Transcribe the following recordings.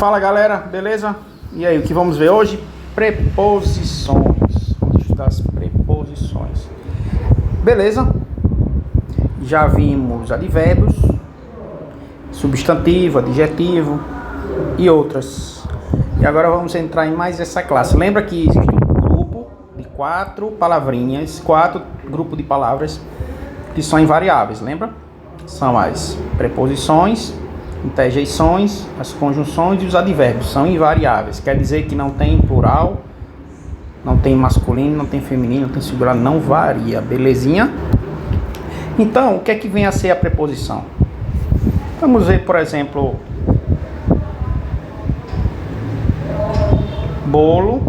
Fala galera, beleza? E aí, o que vamos ver hoje? Preposições. Vamos estudar as preposições. Beleza? Já vimos advérbios, substantivo, adjetivo e outras. E agora vamos entrar em mais essa classe. Lembra que existe um grupo de 4 palavrinhas, 4 grupos de palavras que são invariáveis, lembra? São as preposições, interjeições, as conjunções e os advérbios. São invariáveis, quer dizer que não tem plural, não tem masculino, não tem feminino, não tem singular, não varia, belezinha? Então, o que é que vem a ser a preposição? Vamos ver, por exemplo, bolo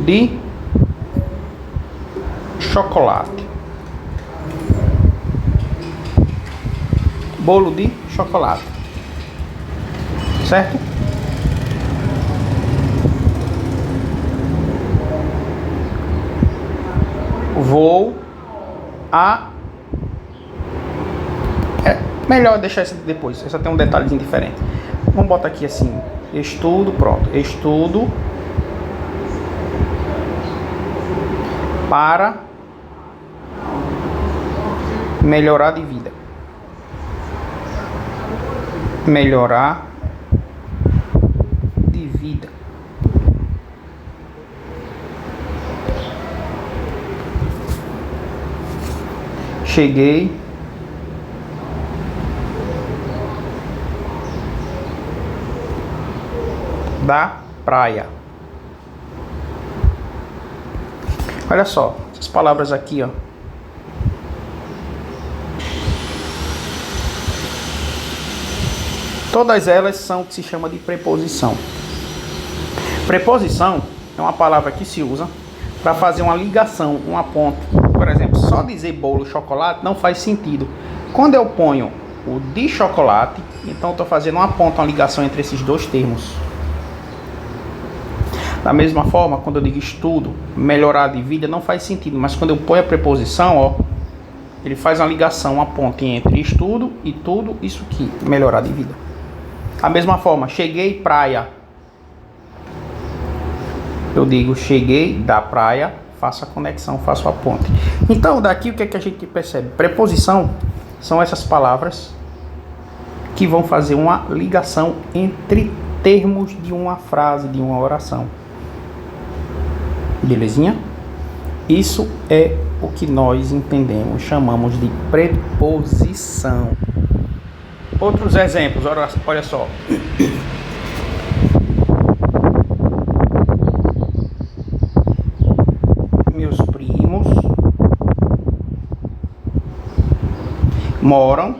de chocolate. Bolo de chocolate. Certo? Vou a... melhor deixar isso depois. Essa tem um detalhezinho diferente. Vamos botar aqui assim. Estudo, pronto. Estudo para melhorar de vida. Melhorar de vida. Cheguei da praia. Olha só, essas palavras aqui, ó. Todas elas são o que se chama de preposição. Preposição é uma palavra que se usa para fazer uma ligação, uma ponte. Por exemplo, só dizer bolo e chocolate não faz sentido. Quando eu ponho o de chocolate, então estou fazendo uma ponte, uma ligação entre esses dois termos. Da mesma forma, quando eu digo estudo, melhorar de vida, não faz sentido. Mas quando eu ponho a preposição, ó, ele faz uma ligação, uma ponte entre estudo e tudo isso aqui, melhorar de vida. Da mesma forma, cheguei praia. Eu digo cheguei da praia, faço a conexão, faço a ponte. Então, daqui o que é que a gente percebe? Preposição são essas palavras que vão fazer uma ligação entre termos de uma frase, de uma oração. Belezinha? Isso é o que nós entendemos, chamamos de preposição. Outros exemplos, olha só. Meus primos moram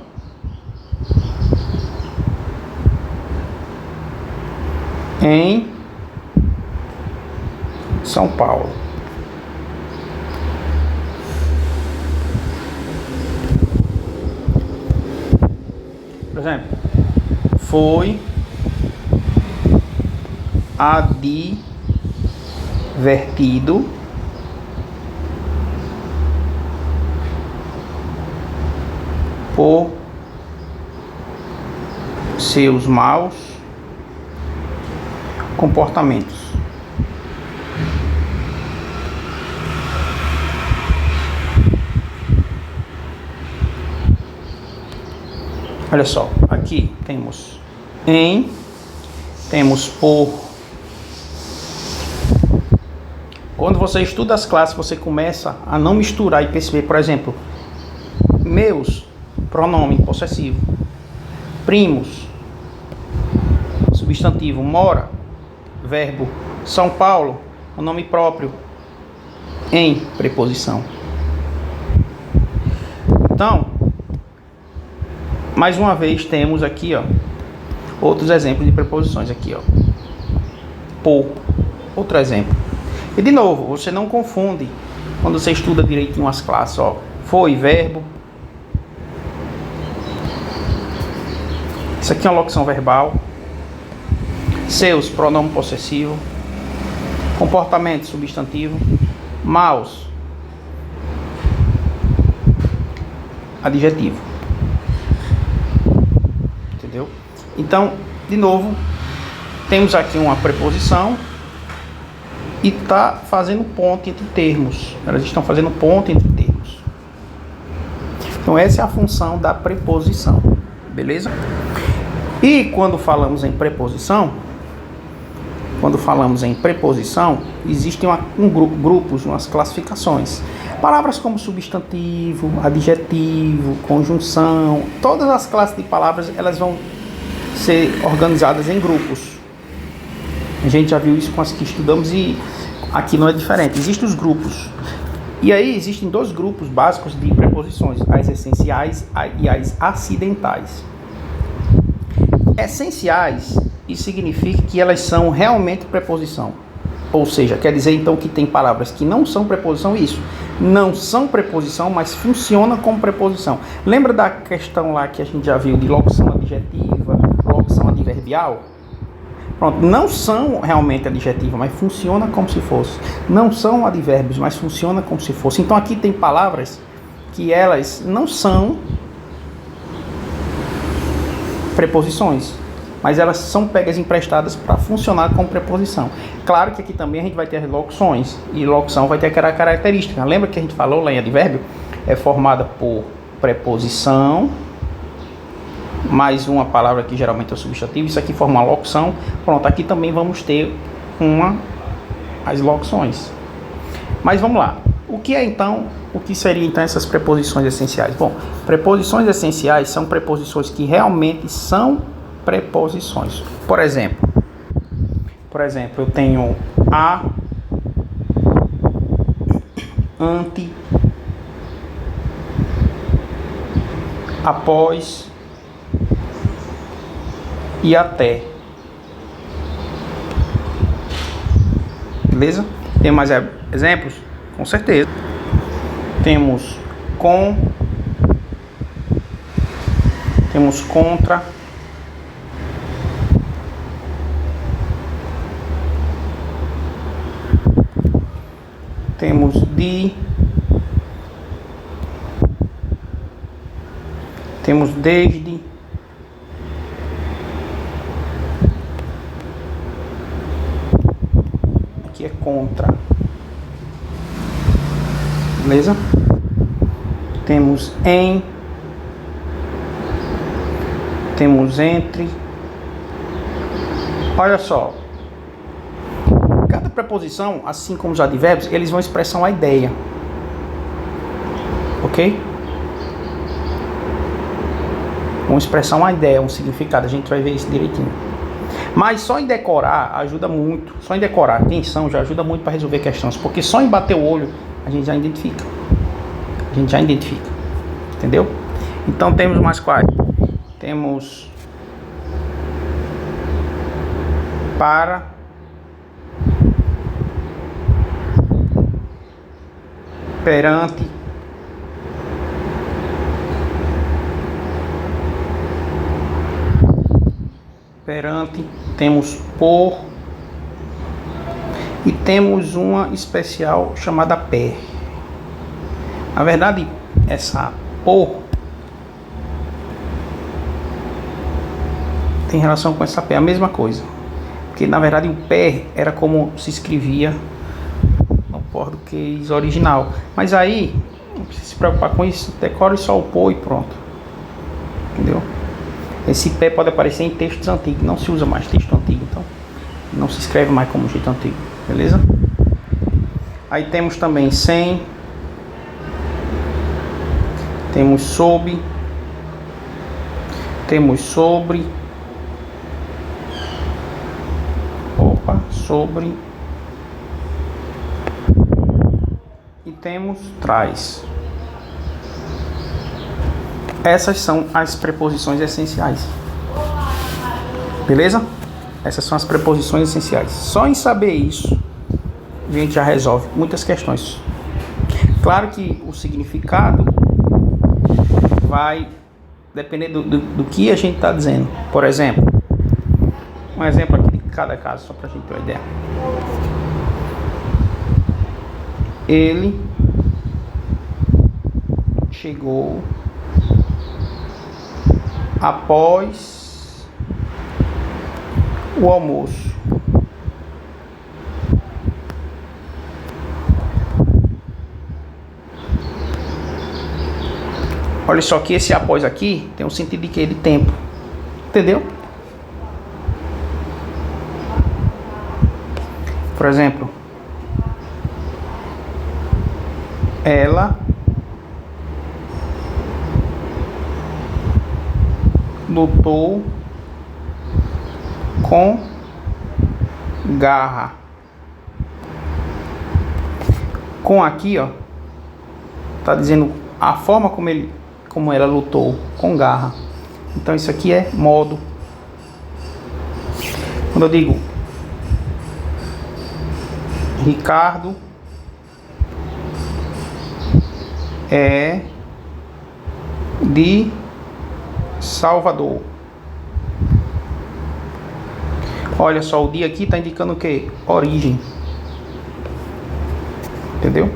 em São Paulo. Por exemplo, foi advertido por seus maus comportamentos. Olha só, aqui temos em, temos por. Quando você estuda as classes, você começa a não misturar e perceber, por exemplo, meus, pronome possessivo, primos, substantivo, mora, verbo, São Paulo, o nome próprio, em, preposição. Então, mais uma vez temos aqui, ó, outros exemplos de preposições aqui, ó. Por, outro exemplo. E de novo, você não confunde quando você estuda direitinho as classes, ó. Foi, verbo. Isso aqui é uma locução verbal. Seus, pronome possessivo. Comportamento, substantivo. Maus, adjetivo. entendeu? Então, de novo, temos aqui uma preposição e está fazendo ponte entre termos. Elas estão fazendo ponte entre termos. Então, essa é a função da preposição, beleza? E quando falamos em preposição, existem grupos, umas classificações. Palavras como substantivo, adjetivo, conjunção, todas as classes de palavras, elas vão ser organizadas em grupos. A gente já viu isso com as que estudamos e aqui não é diferente. Existem os grupos. E aí existem dois grupos básicos de preposições, as essenciais e as acidentais. Essenciais, isso significa que elas são realmente preposição. Ou seja, quer dizer então que tem palavras que não são preposição, isso. Não são preposição, mas funcionam como preposição. Lembra da questão lá que a gente já viu de locução adjetiva, locução adverbial? Pronto, não são realmente adjetivas, mas funciona como se fosse. Não são advérbios, mas funciona como se fosse. Então aqui tem palavras que elas não são preposições, mas elas são pegas emprestadas para funcionar como preposição. Claro que aqui também a gente vai ter as locuções, e locução vai ter aquela característica. Lembra que a gente falou lá em advérbio? É formada por preposição, mais uma palavra que geralmente é o substantivo. Isso aqui forma uma locução. Pronto, aqui também vamos ter as locuções. Mas vamos lá. O que seria então essas preposições essenciais? Bom, preposições essenciais são preposições que realmente são preposições. Por exemplo, eu tenho a, ante, após e até. Beleza? Tem mais exemplos? Com certeza. Temos com, temos contra, temos de, temos desde, aqui é contra, beleza? Temos em, temos entre. Olha só, cada preposição, assim como os advérbios, eles vão expressar uma ideia, ok? Vão expressar uma ideia, um significado. A gente vai ver isso direitinho. Mas só em decorar ajuda muito. Só em decorar, atenção, já ajuda muito para resolver questões, porque só em bater o olho a gente já identifica. Entendeu? Então temos mais quais? Temos para, perante, temos por e temos uma especial chamada pé. Na verdade, essa por tem relação com essa pé, a mesma coisa. Porque na verdade o pé era como se escrevia no português original. Mas aí, não precisa se preocupar com isso, decore só o por e pronto. Entendeu? Esse pé pode aparecer em textos antigos, não se usa mais texto antigo, então não se escreve mais como jeito antigo, beleza? Aí temos também sem, temos sob, temos sobre, sobre e temos traz. Essas são as preposições essenciais. Beleza? Essas são as preposições essenciais. Só em saber isso, a gente já resolve muitas questões. Claro que o significado vai depender do que a gente está dizendo. Por exemplo, um exemplo aqui de cada caso, só para a gente ter uma ideia. Ele chegou após o almoço. Olha só que esse após aqui tem um sentido de quê? De tempo. Entendeu? Por exemplo, ela lutou com garra. Com aqui, ó, tá dizendo a forma como ela lutou com garra. Então isso aqui é modo. Quando eu digo Ricardo é de Salvador. Olha só, o dia aqui está indicando o que? Origem. Entendeu?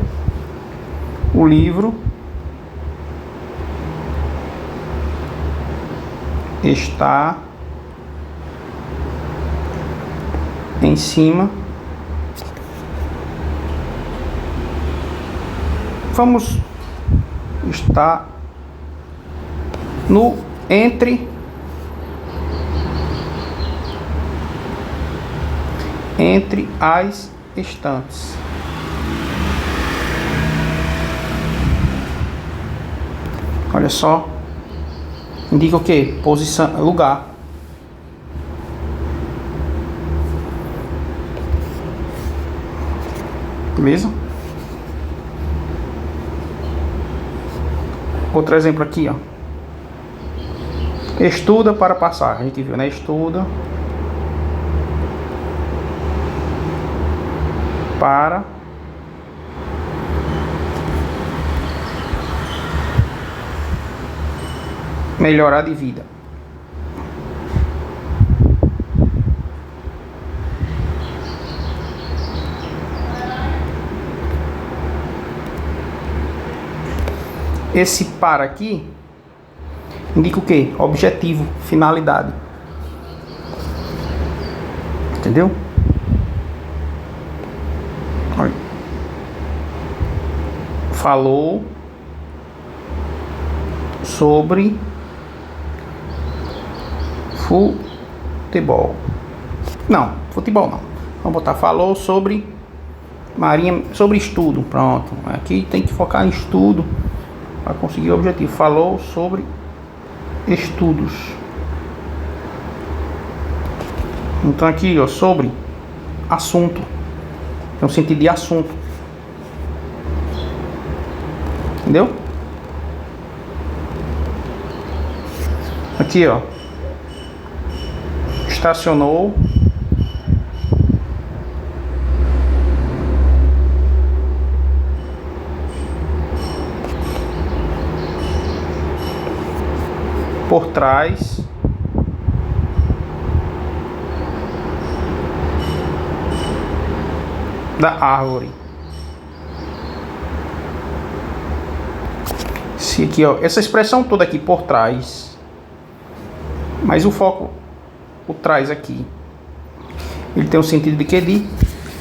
O livro está em cima. Vamos estar no entre as estantes. Olha só, indica o que? Posição, lugar. Beleza? Outro exemplo aqui, ó. Estuda para passar. A gente viu, né? Estuda para melhorar de vida. Esse para aqui indica o que? Objetivo, finalidade. Entendeu? Olha. Falou sobre futebol. Não, futebol não. Vamos botar falou sobre Marinha, sobre estudo. Pronto. Aqui tem que focar em estudo para conseguir o objetivo. Falou sobre estudos. Então aqui, ó, sobre assunto. Tem um sentido de assunto. Entendeu? Aqui, ó. Estacionou por trás da árvore. Se aqui, ó, essa expressão toda aqui por trás, mas o foco, o trás aqui, ele tem o sentido de que? De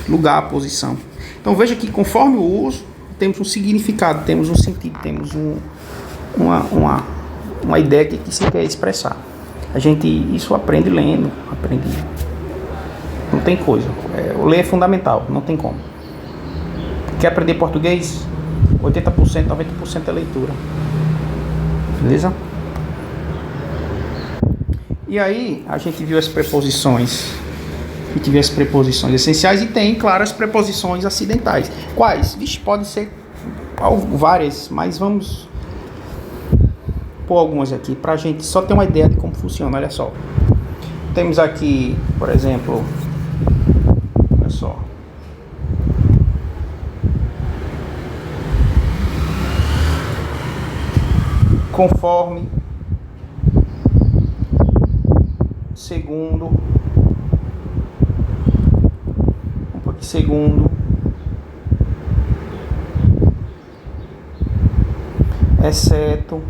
lugar, posição. Então veja que conforme o uso, temos um significado, temos um sentido, temos uma ideia que se quer expressar. A gente isso aprende lendo, aprende. Não tem coisa. O ler é fundamental, não tem como. Quer aprender português? 80%, 90% é leitura. Beleza? E aí, a gente viu as preposições. A gente viu as preposições essenciais e tem, claro, as preposições acidentais. Quais? Vixe, pode ser várias, mas vamos pôr algumas aqui pra gente só ter uma ideia de como funciona. Olha só. Temos aqui, por exemplo, olha só. Conforme, segundo, exceto,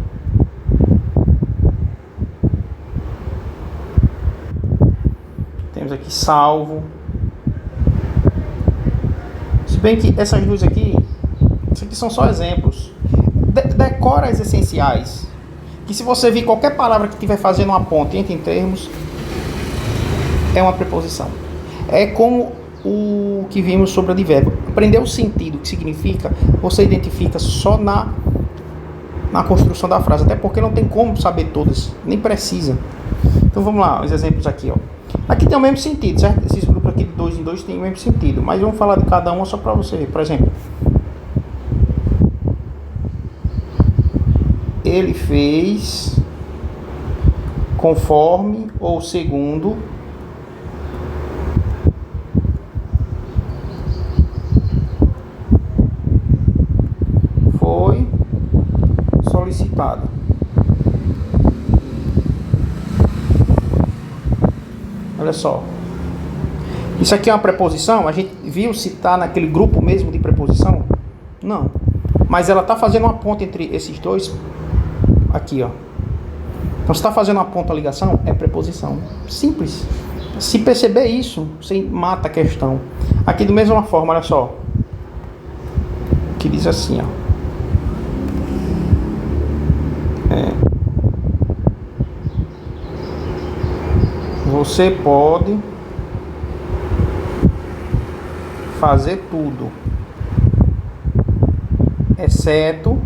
temos aqui aqui, salvo. Se bem que essas duas aqui, isso aqui são só exemplos. Decora as essenciais. Que se você vir qualquer palavra que estiver fazendo uma ponte entre termos, é uma preposição. É como o que vimos sobre advérbio. Aprender o sentido, o que significa, você identifica só na construção da frase. Até porque não tem como saber todas, nem precisa. Então vamos lá, os exemplos aqui, ó. Aqui tem o mesmo sentido, certo? Esses grupos aqui de 2 em 2 tem o mesmo sentido. Mas vamos falar de cada uma só para você ver. Por exemplo, ele fez conforme ou segundo foi solicitado. Olha só. Isso aqui é uma preposição? A gente viu se está naquele grupo mesmo de preposição? Não. Mas ela está fazendo uma ponte entre esses dois. Aqui, ó. Então, se está fazendo uma ponta ligação, é preposição. Simples. Se perceber isso, você mata a questão. Aqui, da mesma forma, olha só. Que diz assim, ó. Você pode fazer tudo, exceto,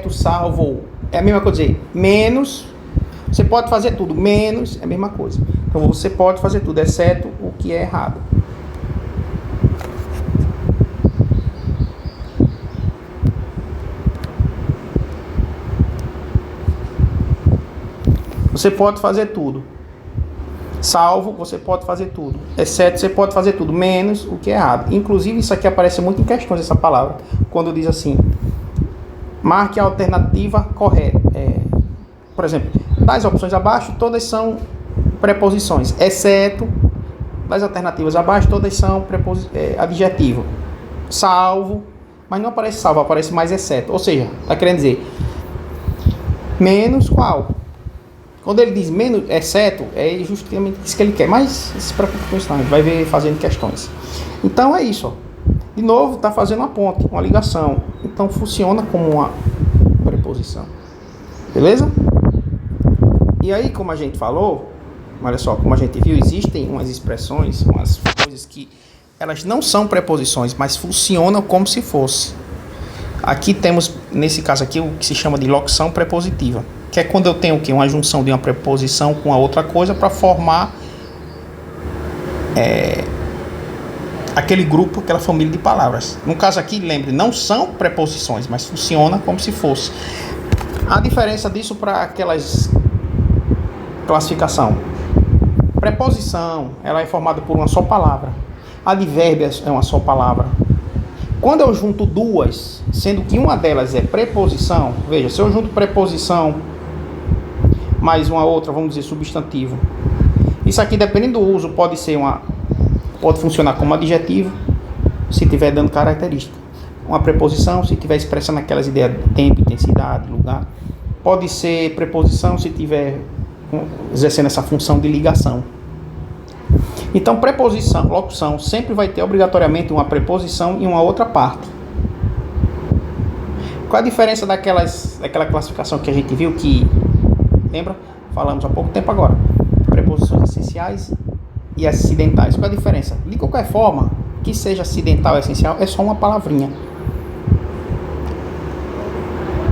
salvo. É a mesma coisa dizer, menos. Você pode fazer tudo, menos é a mesma coisa. Então você pode fazer tudo, exceto o que é errado. Você pode fazer tudo. Salvo, você pode fazer tudo. Exceto, você pode fazer tudo, menos o que é errado. Inclusive, isso aqui aparece muito em questões, essa palavra. Quando diz assim, marque a alternativa correta. Por exemplo, das opções abaixo, todas são preposições. Exceto, das alternativas abaixo, todas são adjetivo. Salvo, mas não aparece salvo, aparece mais exceto. Ou seja, está querendo dizer, menos qual? Quando ele diz menos, exceto, é justamente isso que ele quer. Mas se preocupe com isso não, a gente vai ver fazendo questões. Então é isso, ó. De novo, está fazendo uma ponte, uma ligação. Então funciona como uma preposição. Beleza? E aí, como a gente falou, olha só, como a gente viu, existem umas expressões, umas coisas que elas não são preposições, mas funcionam como se fosse. Aqui temos, nesse caso aqui, o que se chama de locução prepositiva. Que é quando eu tenho o quê? Uma junção de uma preposição com a outra coisa para formar aquele grupo, aquela família de palavras. No caso aqui, lembre, não são preposições, mas funciona como se fosse. A diferença disso para aquelas classificação. Preposição, ela é formada por uma só palavra. Advérbio é uma só palavra. Quando eu junto duas, sendo que uma delas é preposição, veja, se eu junto preposição mais uma outra, vamos dizer, substantivo. Isso aqui, dependendo do uso, pode funcionar como adjetivo, se estiver dando característica. Uma preposição, se estiver expressando aquelas ideias de tempo, intensidade, lugar. Pode ser preposição, se estiver exercendo essa função de ligação. Então, preposição, locução, sempre vai ter obrigatoriamente uma preposição e uma outra parte. Qual a diferença daquela classificação que a gente viu que... Lembra? Falamos há pouco tempo agora. Preposições essenciais e acidentais. Qual a diferença? De qualquer forma, que seja acidental ou essencial, é só uma palavrinha.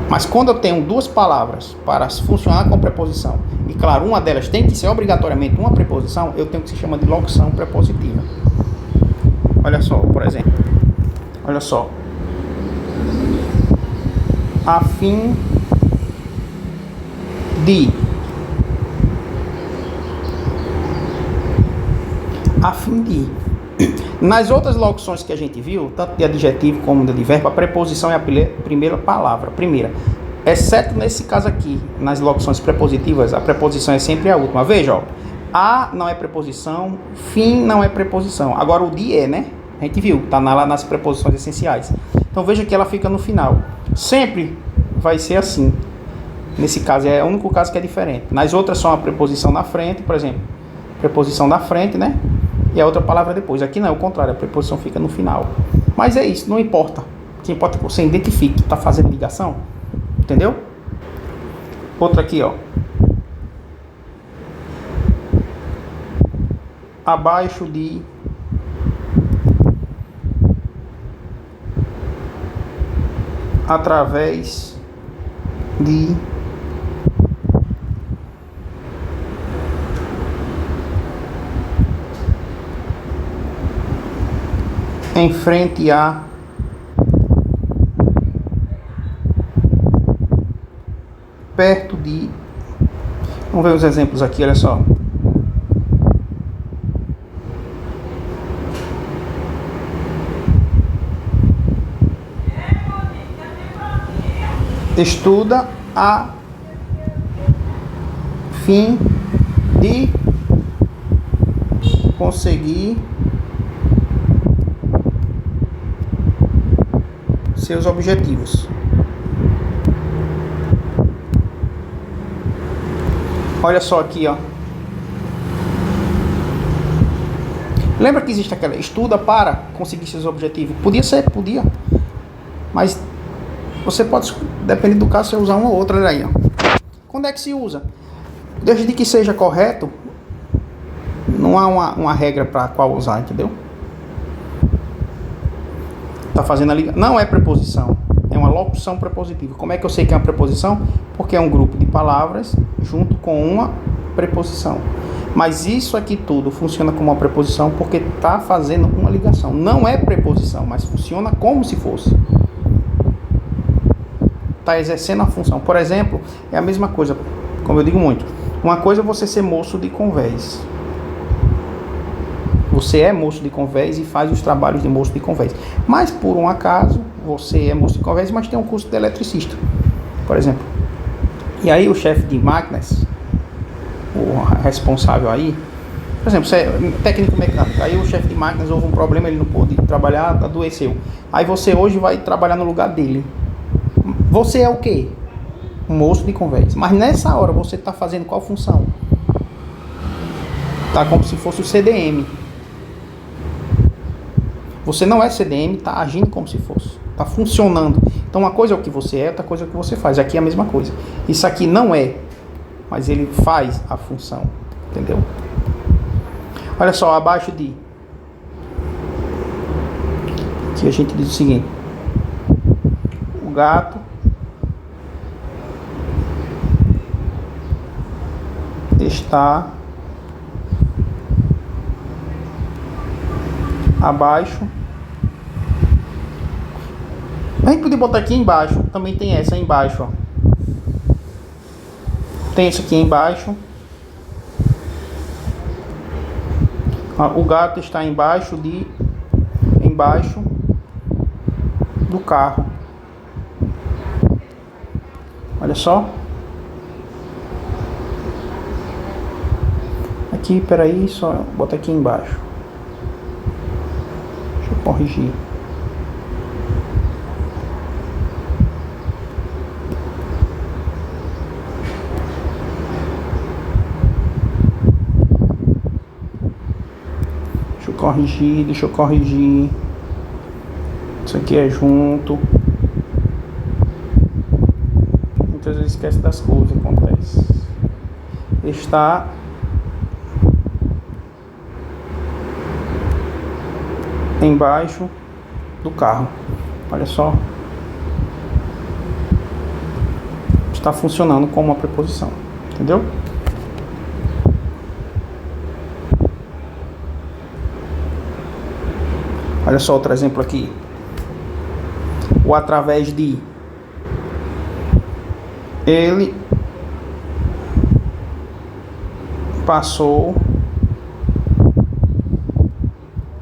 Mas quando eu tenho duas palavras para funcionar com preposição, e claro, uma delas tem que ser obrigatoriamente uma preposição, eu tenho o que se chama de locução prepositiva. Olha só, por exemplo. Olha só. A fim de. A fim de. Nas outras locuções que a gente viu, tanto de adjetivo como de advérbio, a preposição é a primeira palavra. Exceto nesse caso aqui, nas locuções prepositivas, a preposição é sempre a última. Veja, ó, a não é preposição, fim não é preposição. Agora o de é, né? A gente viu, tá lá nas preposições essenciais. Então veja que ela fica no final. Sempre vai ser assim. Nesse caso é o único caso que é diferente. Nas outras são a preposição na frente, por exemplo, preposição na frente, né? E a outra palavra depois. Aqui não é o contrário, a preposição fica no final. Mas é isso, não importa. O que importa é que você identifique que está fazendo ligação. Entendeu? Outra aqui, ó. Abaixo de através de em frente a perto de. Vamos ver os exemplos aqui, olha só. Estuda a fim de conseguir seus objetivos. Olha só aqui, ó. Lembra que existe aquela estuda para conseguir seus objetivos? Podia. Mas você pode, dependendo do caso, você usar uma ou outra, olha aí, ó. Quando é que se usa? Desde que seja correto, não há uma regra para qual usar, entendeu? Tá fazendo ali, não é preposição, é uma locução prepositiva. Como é que eu sei que é uma preposição? Porque é um grupo de palavras junto com uma preposição. Mas isso aqui tudo funciona como uma preposição porque tá fazendo uma ligação. Não é preposição, mas funciona como se fosse. Tá exercendo a função. Por exemplo, é a mesma coisa, como eu digo muito. Uma coisa é você ser moço de convés. Você é moço de convés e faz os trabalhos de moço de convés. Mas, por um acaso, você é moço de convés, mas tem um curso de eletricista, por exemplo. E aí o chefe de máquinas, o responsável aí, por exemplo, você é técnico mecânico, aí o chefe de máquinas houve um problema, ele não pôde trabalhar, adoeceu. Aí você hoje vai trabalhar no lugar dele. Você é o quê? Um moço de convés. Mas nessa hora você está fazendo qual função? Tá como se fosse o CDM. Você não é CDM, está agindo como se fosse. Está funcionando. Então uma coisa é o que você é, outra coisa é o que você faz. Aqui é a mesma coisa. Isso aqui não é, mas ele faz a função. Entendeu? Olha só, abaixo de... Aqui a gente diz o seguinte. O gato está abaixo. A gente podia botar aqui embaixo. Também tem essa embaixo, ó. Tem isso aqui embaixo. O gato está embaixo do carro. Olha só. Aqui, peraí, só bota aqui embaixo. Deixa eu corrigir. Deixa eu corrigir. Isso aqui é junto. Muitas vezes esquece das coisas, acontece. Está embaixo do carro. Olha só. Está funcionando como uma preposição. Entendeu? Olha só outro exemplo aqui. O através de. Ele passou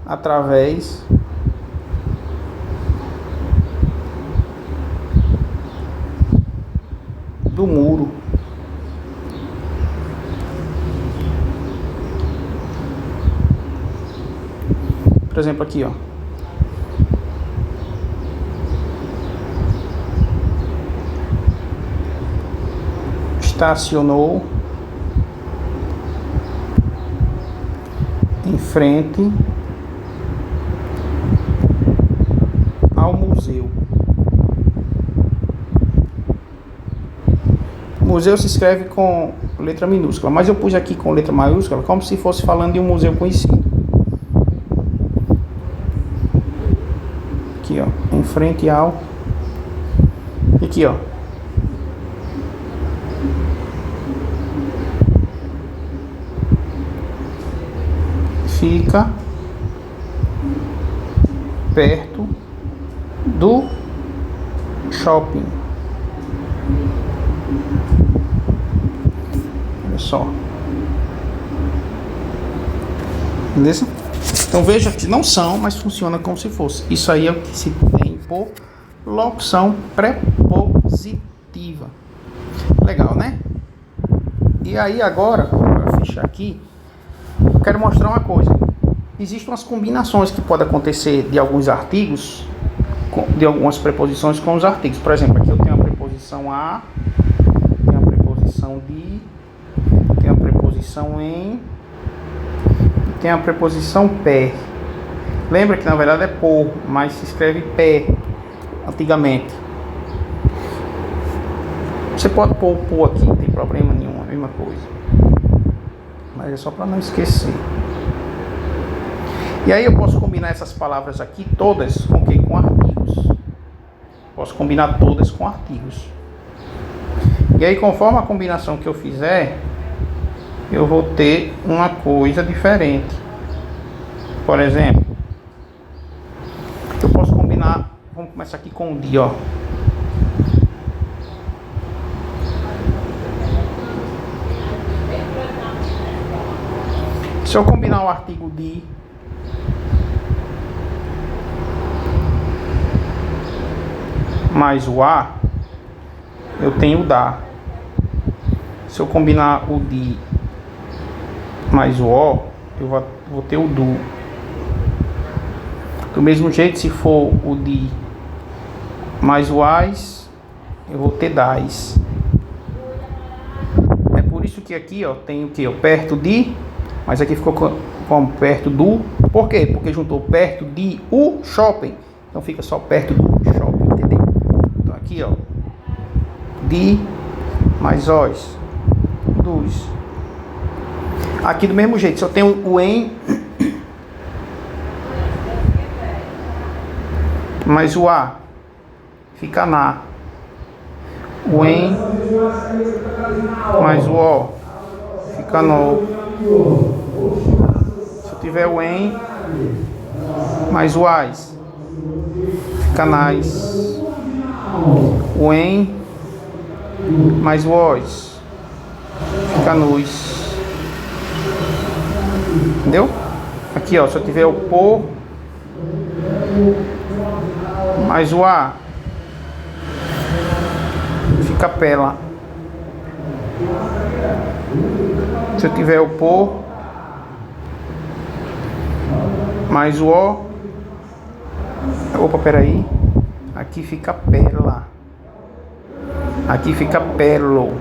através do muro. Por exemplo aqui, ó. estacionou em frente ao museu. O museu se escreve com letra minúscula, mas eu pus aqui com letra maiúscula como se fosse falando de um museu conhecido. Aqui, ó, em frente ao. Aqui, ó. Fica perto do shopping. Olha só. Beleza? Então veja que não são, mas funciona como se fosse. Isso aí é o que se tem por locução prepositiva. Legal, né? E aí agora, para fechar aqui, eu quero mostrar uma coisa. Existem umas combinações que podem acontecer de alguns artigos, de algumas preposições com os artigos. Por exemplo, aqui eu tenho a preposição a, tenho a preposição de, tenho a preposição em, e tenho a preposição pé. Lembra que na verdade é por, mas se escreve pé antigamente. Você pode pôr o por aqui, não tem problema nenhum, é a mesma coisa. Mas é só para não esquecer. E aí eu posso combinar essas palavras aqui todas com o quê? Com artigos. Posso combinar todas com artigos. E aí conforme a combinação que eu fizer, eu vou ter uma coisa diferente. Por exemplo, eu posso combinar, vamos começar aqui com o de, ó. Se eu combinar o artigo de mais o a, eu tenho o da. Se eu combinar o de mais o o, eu vou ter o do. Do mesmo jeito, se for o de mais o as, eu vou ter das. É por isso que aqui, ó, tem o que? Perto de, mas aqui ficou como perto do. Por quê? Porque juntou perto de o shopping. Então fica só perto do shopping, entendeu? Então aqui, ó, de mais os, dos. Aqui do mesmo jeito, se eu tenho o em mais o a, fica na. O em mais o o, fica no. Se eu tiver o em mais o as, fica nas. O em mais o os, fica nos. Entendeu? Aqui, ó, se eu tiver o por mais o a, fica pela. Se eu tiver o por mais o o, opa, peraí, aqui fica pela. Aqui fica pelo.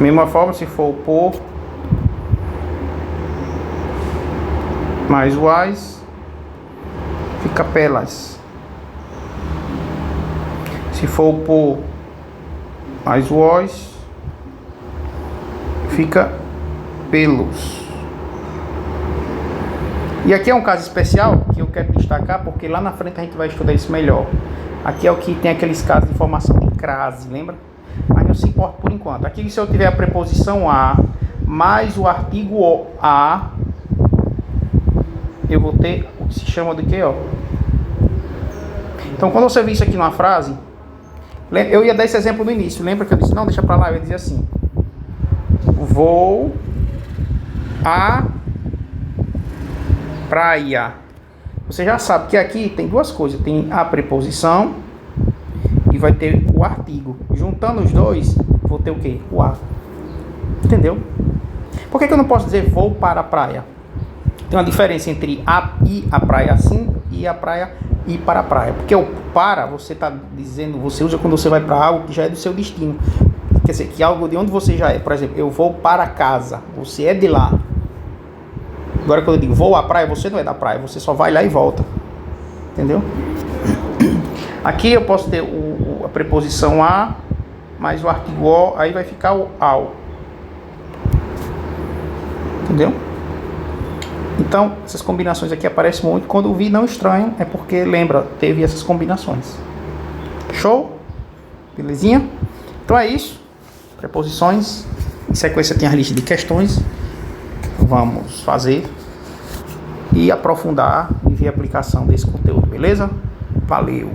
Mesma forma, se for o por mais o as, fica pelas. Se for o por mais o os, fica pelos. E aqui é um caso especial que eu quero destacar, porque lá na frente a gente vai estudar isso melhor. Aqui é o que tem aqueles casos de formação de crase, lembra? Mas não se importa por enquanto. Aqui, se eu tiver a preposição a mais o artigo a, eu vou ter o que se chama de quê, ó? Então, quando você vê isso aqui numa frase, eu ia dar esse exemplo no início. Lembra que eu disse, não, deixa pra lá. Eu ia dizer assim: vou à praia. Você já sabe que aqui tem duas coisas. Tem a preposição e vai ter o artigo. Juntando os dois, vou ter o quê? O a. Entendeu? Por que eu não posso dizer vou para a praia? Tem uma diferença entre a e a praia assim e a praia ir para a praia. Porque o para, você está dizendo, você usa quando você vai para algo que já é do seu destino. quer dizer, que algo de onde você já é. Por exemplo, eu vou para casa, você é de lá. Agora quando eu digo vou à praia, você não é da praia, você só vai lá e volta. Entendeu? Aqui eu posso ter a preposição a mais o artigo o, aí vai ficar o ao. Entendeu? Então, essas combinações aqui aparecem muito. Quando eu vi não estranho, é porque, lembra, teve essas combinações. Show? Belezinha? Então é isso. Preposições. Em sequência tem a lista de questões. Vamos fazer e aprofundar e ver a aplicação desse conteúdo, beleza? Valeu!